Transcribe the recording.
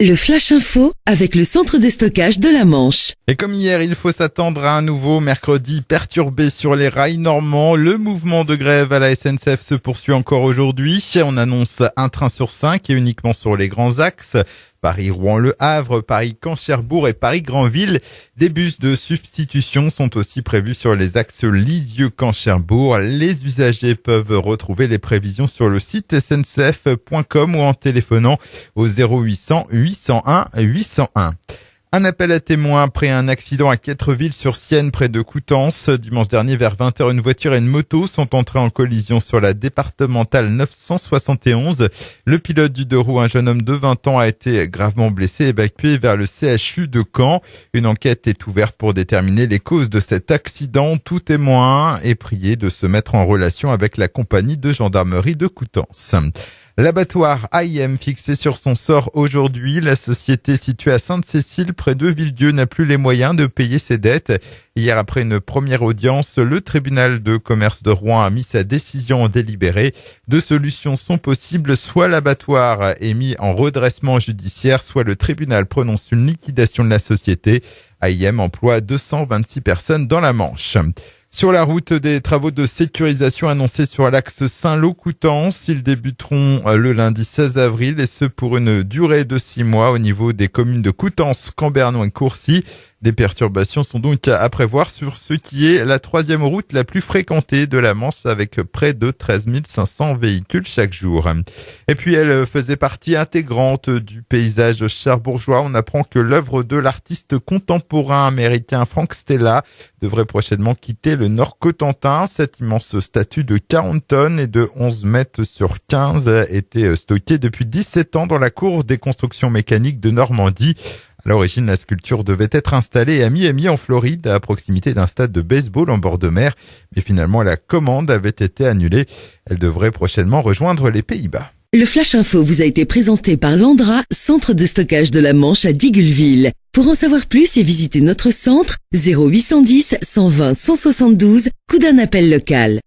Le Flash Info avec le centre de stockage de la Manche. Et comme hier, il faut s'attendre à un nouveau mercredi perturbé sur les rails normands. Le mouvement de grève à la SNCF se poursuit encore aujourd'hui. On annonce un train sur 5 et uniquement sur les grands axes. Paris-Rouen-Le Havre, Paris-Caen-Cherbourg et Paris-Granville. Des bus de substitution sont aussi prévus sur les axes Lisieux-Caen-Cherbourg. Les usagers peuvent retrouver les prévisions sur le site sncf.com ou en téléphonant au 0800 801 801. Un appel à témoins après un accident à Quettreville-sur-Sienne près de Coutances. Dimanche dernier vers 20h, une voiture et une moto sont entrées en collision sur la départementale 971. Le pilote du deux roues, un jeune homme de 20 ans, a été gravement blessé et évacué vers le CHU de Caen. Une enquête est ouverte pour déterminer les causes de cet accident. Tout témoin est prié de se mettre en relation avec la compagnie de gendarmerie de Coutances. L'abattoir AIM fixé sur son sort aujourd'hui. La société située à Sainte-Cécile, près de Villedieu, n'a plus les moyens de payer ses dettes. Hier, après une première audience, le tribunal de commerce de Rouen a mis sa décision en délibéré. Deux solutions sont possibles. Soit l'abattoir est mis en redressement judiciaire, soit le tribunal prononce une liquidation de la société. AIM emploie 226 personnes dans la Manche. Sur la route, des travaux de sécurisation annoncés sur l'axe Saint-Lô-Coutances. Ils débuteront le lundi 16 avril et ce pour une durée de 6 mois au niveau des communes de Coutances, Cambernon et Courcy. Des perturbations sont donc à prévoir sur ce qui est la troisième route la plus fréquentée de la Manche avec près de 13 500 véhicules chaque jour. Et puis elle faisait partie intégrante du paysage cherbourgeois. On apprend que l'œuvre de l'artiste contemporain américain Frank Stella devrait prochainement quitter le Nord-Cotentin. Cette immense statue de 40 tonnes et de 11 mètres sur 15 était stockée depuis 17 ans dans la cour des constructions mécaniques de Normandie. À l'origine, la sculpture devait être installée à Miami en Floride, à proximité d'un stade de baseball en bord de mer. Mais finalement, la commande avait été annulée. Elle devrait prochainement rejoindre les Pays-Bas. Le Flash Info vous a été présenté par Landra, centre de stockage de la Manche à Digulleville. Pour en savoir plus et visiter notre centre, 0810 120 172, coup d'un appel local.